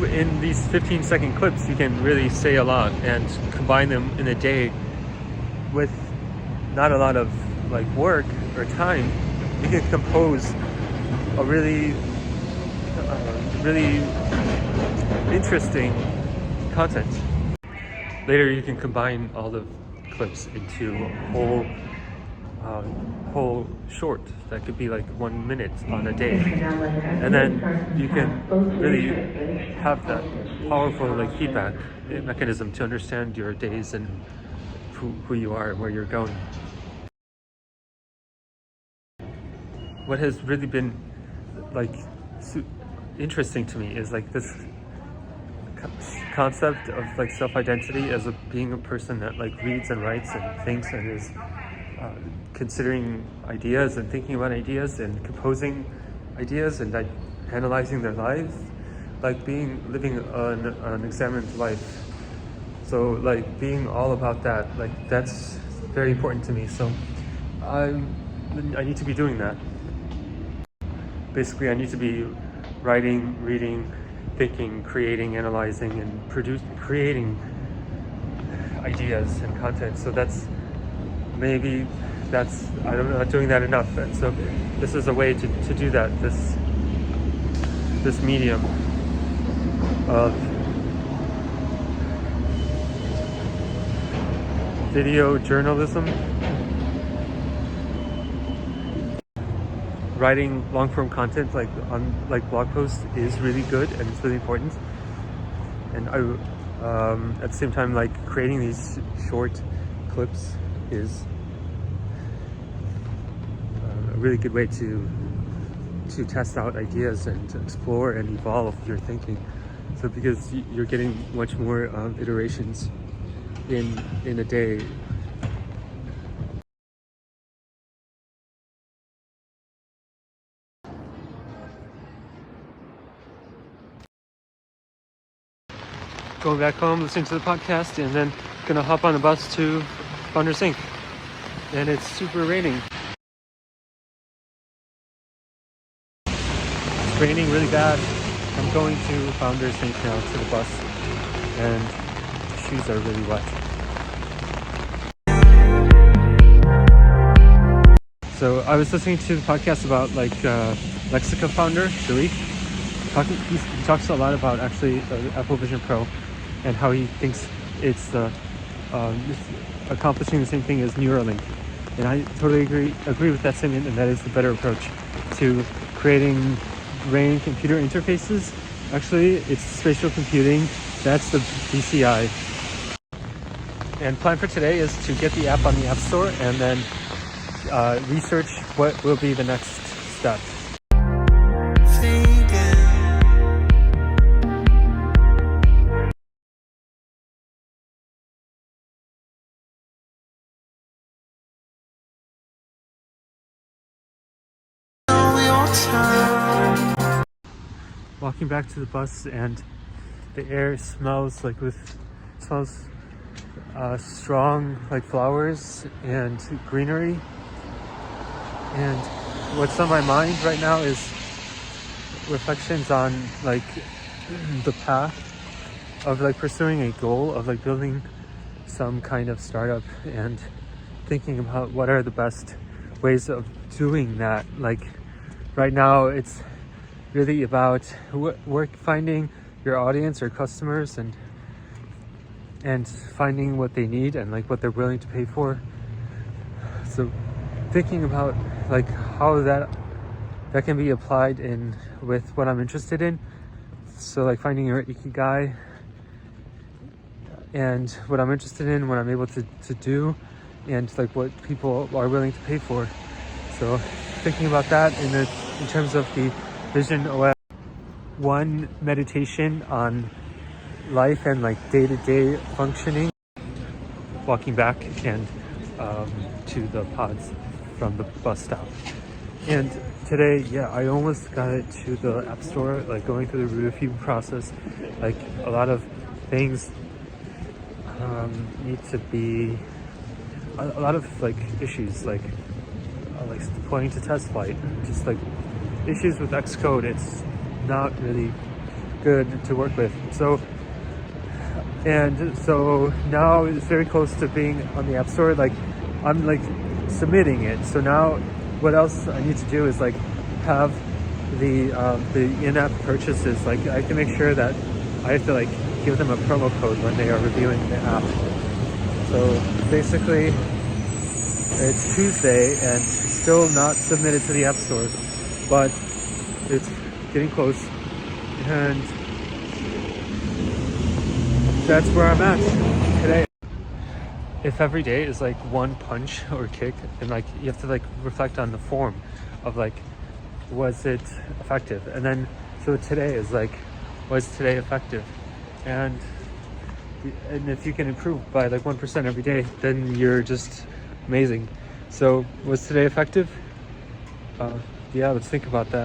in these 15-second clips, you can really say a lot and combine them in a day with not a lot of like work or time. You can compose a really interesting content. Later you can combine all the clips into a whole short that could be like 1 minute on a day, and then you can really have that powerful like feedback mechanism to understand your days and who you are and where you're going. What has really been like interesting to me is like this concept of like self-identity as being a person that like reads and writes and thinks and is considering ideas and thinking about ideas and composing ideas and analyzing their lives, like living an examined life. So like being all about that, like that's very important to me. So I need to be doing that. Basically, I need to be writing, reading, thinking, creating, analyzing, and creating ideas and content. So I'm not doing that enough. And so this is a way to do that, this medium of video journalism. Writing long-form content like on like blog posts is really good and it's really important, and at the same time like creating these short clips is a really good way to test out ideas and to explore and evolve your thinking. So because you're getting much more iterations in a day. Going back home, listening to the podcast, and then gonna hop on the bus to Founders Inc. And it's super raining. It's raining really bad. I'm going to Founders Inc. now to the bus, and the shoes are really wet. So I was listening to the podcast about like Lexica founder Sharif. He talks a lot about actually the Apple Vision Pro and how he thinks it's accomplishing the same thing as Neuralink. And I totally agree with that sentiment, and that is the better approach to creating brain computer interfaces. Actually, it's spatial computing. That's the BCI. And plan for today is to get the app on the App Store and then research what will be the next step. Walking back to the bus, and the air smells strong like flowers and greenery. And what's on my mind right now is reflections on like the path of like pursuing a goal of like building some kind of startup, and thinking about what are the best ways of doing that. Like right now it's really about finding your audience or customers and finding what they need and like what they're willing to pay for. So thinking about like how that can be applied in with what I'm interested in. So like finding your ikigai and what I'm interested in, what I'm able to do, and like what people are willing to pay for. So thinking about that in terms of the Vision OS. One meditation on life and like day-to-day functioning. Walking back and to the pods from the bus stop. And today, yeah, I almost got it to the App Store, like going through the review process. Like a lot of things need to be, a lot of like issues, like deploying to test flight, just like issues with Xcode. It's not really good to work with. So now it's very close to being on the App Store. Like I'm like submitting it. So now what else I need to do is like have the in-app purchases. Like I have to make sure that I have to like give them a promo code when they are reviewing the app. So basically it's Tuesday and still not submitted to the App Store, but it's getting close, and that's where I'm at today. If every day is like one punch or kick, and like you have to like reflect on the form of like, was it effective? And then so today is like, was today effective? And if you can improve by like 1% every day, then you're just amazing. So was today effective? Yeah, let's think about that.